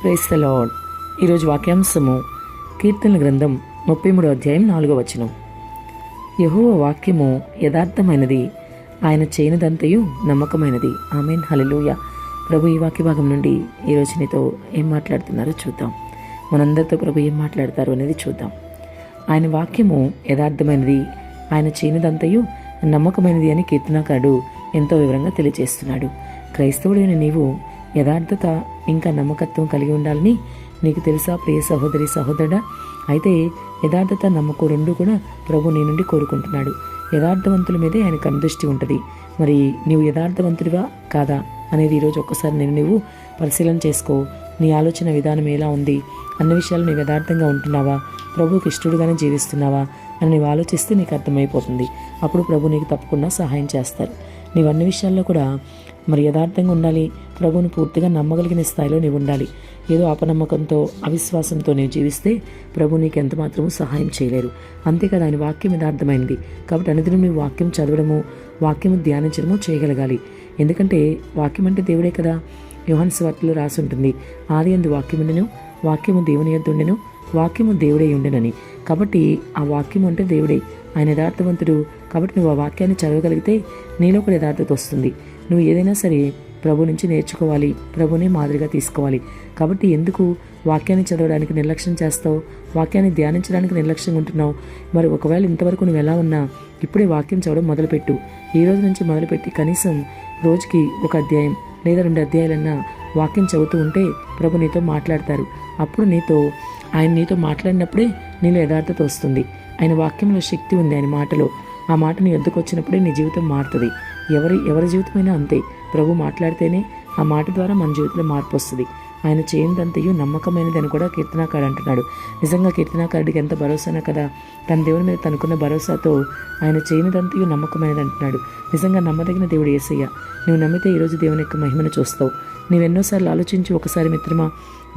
Praise the lord. ఈరోజు వాక్యాంశము కీర్తనల గ్రంథం 33వ అధ్యాయం 4వ వచనం. యెహోవా వాక్యము యథార్థమైనది, ఆయన చేయనిదంతయు నమ్మకమైనది. ఆమేన్, హల్లెలూయా. ప్రభు ఈ వాక్య భాగం నుండి ఈరోజు నీతో ఏం మాట్లాడుతున్నారో చూద్దాం. మనందరితో ప్రభు ఏం మాట్లాడతారు అనేది చూద్దాం. ఆయన వాక్యము యథార్థమైనది, ఆయన చేయనిదంతయు నమ్మకమైనది అని కీర్తనకారుడు ఎంతో వివరంగా తెలియజేస్తున్నాడు. క్రైస్తవుడైన నీవు యథార్థత ఇంకా నమ్మకత్వం కలిగి ఉండాలని నీకు తెలుసా ప్రియ సహోదరి సహోదరుడా? అయితే యథార్థత నమ్మకం రెండు కూడా ప్రభు నీ నుండి కోరుకుంటున్నాడు. యథార్థవంతుల మీదే ఆయన కనుదృష్టి ఉంటుంది. మరి నీవు యథార్థవంతుడివా కాదా అనేది ఈరోజు ఒక్కసారి నువ్వు పరిశీలన చేసుకో. నీ ఆలోచన విధానం ఎలా ఉంది? అన్ని విషయాలు నీవు యథార్థంగా ఉంటున్నావా? ప్రభువుకి ఇష్టడుగానే జీవిస్తున్నావా అని నీవు ఆలోచిస్తే నీకు అర్థమైపోతుంది. అప్పుడు ప్రభు నీకు తప్పకుండా సహాయం చేస్తారు. నీవు అన్ని విషయాల్లో కూడా మరి యథార్థంగా ఉండాలి. ప్రభువుని పూర్తిగా నమ్మగలిగిన స్థాయిలో నీవు ఉండాలి. ఏదో అపనమ్మకంతో అవిశ్వాసంతో నీవు జీవిస్తే ప్రభు నీకు ఎంత మాత్రమూ సహాయం చేయలేరు. అంతేకాదు ఆయన వాక్యం యథార్థమైంది కాబట్టి అనుదినం నీవు వాక్యం చదవడము, వాక్యము ధ్యానించడము చేయగలగాలి. ఎందుకంటే వాక్యం అంటే దేవుడే కదా. యోహాను సువార్తలో రాసి ఉంటుంది, ఆది యందు వాక్యముండెను, వాక్యము దేవుని యొద్ద ఉండెను, వాక్యము దేవుడే ఉండెనని. కాబట్టి ఆ వాక్యము అంటే దేవుడే, ఆయన యథార్థవంతుడు. కాబట్టి నువ్వు ఆ వాక్యాన్ని చదవగలిగితే నీలో కూడా యథార్థత వస్తుంది. నువ్వు ఏదైనా సరే ప్రభు నుంచి నేర్చుకోవాలి, ప్రభునే మాదిరిగా తీసుకోవాలి. కాబట్టి ఎందుకు వాక్యాన్ని చదవడానికి నిర్లక్ష్యం చేస్తావు? వాక్యాన్ని ధ్యానించడానికి నిర్లక్ష్యంగా ఉంటున్నావు. మరి ఒకవేళ ఇంతవరకు నువ్వు ఎలా ఉన్నా ఇప్పుడే వాక్యం చదవడం మొదలుపెట్టు. ఈ రోజు నుంచి మొదలుపెట్టి కనీసం రోజుకి ఒక అధ్యాయం లేదా 2 అధ్యాయాలన్నా వాక్యం చదువుతూ ఉంటే ప్రభు నీతో మాట్లాడతారు. అప్పుడు ఆయన నీతో మాట్లాడినప్పుడే నీలో యథార్థత వస్తుంది. ఆయన వాక్యంలో శక్తి ఉంది, ఆయన మాటలో. ఆ మాట నీ వద్దకు వచ్చినప్పుడే నీ జీవితం మారుతుంది. ఎవరి జీవితమైనా అంతే. ప్రభు మాట్లాడితేనే ఆ మాట ద్వారా మన జీవితంలో మార్పు వస్తుంది. ఆయన చేయనిదంతయు నమ్మకమైనది అని కూడా కీర్తనాకారుడు అంటున్నాడు. నిజంగా కీర్తనాకారుడికి ఎంత భరోసానా కదా. తన దేవుని మీద తనకున్న భరోసాతో ఆయన చేయనిదంతయు నమ్మకమైనది అంటున్నాడు. నిజంగా నమ్మదగిన దేవుడు యేసయ్య. నువ్వు నమ్మితే ఈరోజు దేవుని యొక్క మహిమను చూస్తావు. నువ్వెన్నోసార్లు ఆలోచించి ఒకసారి మిత్రమా,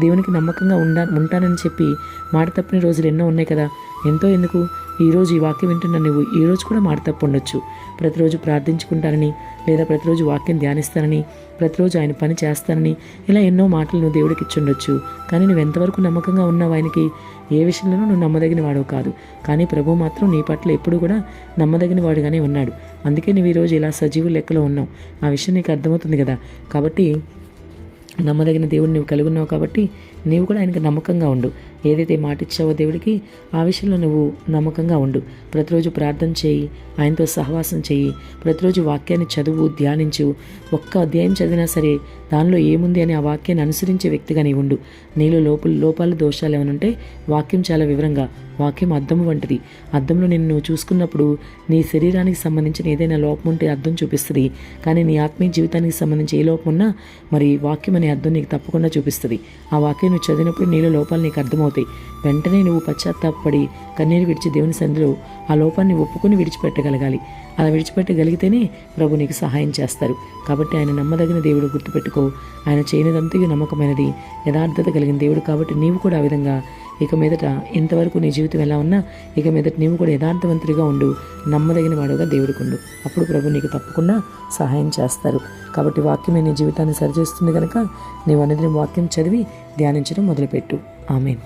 దేవునికి నమ్మకంగా ఉంటానని చెప్పి మాట తప్పని రోజులు ఎన్నో ఉన్నాయి కదా. ఎంతో ఎందుకు ఈరోజు ఈ వాక్యం వింటున్న నువ్వు ఈరోజు కూడా మాట తప్పు ఉండొచ్చు. ప్రతిరోజు ప్రార్థించుకుంటానని, లేదా ప్రతిరోజు వాక్యం ధ్యానిస్తానని, ప్రతిరోజు ఆయన పని చేస్తానని, ఇలా ఎన్నో మాటలు నువ్వు దేవుడికి ఇచ్చుండొచ్చు. కానీ నువ్వు ఎంతవరకు నమ్మకంగా ఉన్నావు ఆయనకి? ఏ విషయంలోనూ నువ్వు నమ్మదగిన వాడు కాదు. కానీ ప్రభు మాత్రం నీ పట్ల ఎప్పుడు కూడా నమ్మదగిన వాడుగానే ఉన్నాడు. అందుకే నువ్వు ఈరోజు ఇలా సజీవు లెక్కలో ఉన్నావు. ఆ విషయం నీకు అర్థమవుతుంది కదా. కాబట్టి నమ్మదగిన దేవుడిని నువ్వు కలిగి ఉన్నావు కాబట్టి నీవు కూడా ఆయనకు నమ్మకంగా ఉండు. ఏదైతే మాట ఇచ్చావో దేవుడికి ఆ విషయంలో నువ్వు నమ్మకంగా ఉండు. ప్రతిరోజు ప్రార్థన చేయి, ఆయనతో సహవాసం చేయి, ప్రతిరోజు వాక్యాన్ని చదువు, ధ్యానించు. ఒక్క అధ్యాయం చదివినా సరే దానిలో ఏముంది అని ఆ వాక్యాన్ని అనుసరించే వ్యక్తిగా నీవు ఉండు. నీలో లోపాలు దోషాలు ఏమైనా ఉంటే వాక్యం చాలా వివరంగా, వాక్యం అద్దము వంటిది. అద్దంలో నువ్వు చూసుకున్నప్పుడు నీ శరీరానికి సంబంధించిన ఏదైనా లోపం ఉంటే అద్దం చూపిస్తుంది. కానీ నీ ఆత్మీయ జీవితానికి సంబంధించి ఏ లోపం ఉన్నా మరి వాక్యం అనే అద్దం నీకు తప్పకుండా చూపిస్తుంది. ఆ వాక్యం నువ్వు చదివినప్పుడు నీలో లోపాలు నీకు అర్థమవుతాయి. వెంటనే నువ్వు పశ్చాత్తాపడి కన్నీరు విడిచి దేవుని సన్నిధిలో ఆ లోపాన్ని ఒప్పుకొని విడిచిపెట్టగలగాలి. అలా విడిచిపెట్టగలిగితేనే ప్రభు నీకు సహాయం చేస్తారు. కాబట్టి ఆయన నమ్మదగిన దేవుడు, గుర్తుపెట్టుకో. ఆయన చేయనిదంతయు నమ్మకమైనది, యథార్థత కలిగిన దేవుడు. కాబట్టి నీవు కూడా ఆ విధంగా ఇక మీదట ఇంతవరకు నీ జీవితం ఎలా ఉన్నా ఇక మీదట నీవు కూడా యథార్థవంతుడిగా ఉండు, నమ్మదగిన వాడుగా దేవుడికి ఉండు. అప్పుడు ప్రభు నీకు తప్పకుండా సహాయం చేస్తారు. కాబట్టి వాక్యమే నీ జీవితాన్ని సరిచేస్తుంది కనుక నీవు అనుదినం వాక్యం చదివి ధ్యానించడం మొదలుపెట్టు. ఆమేన్.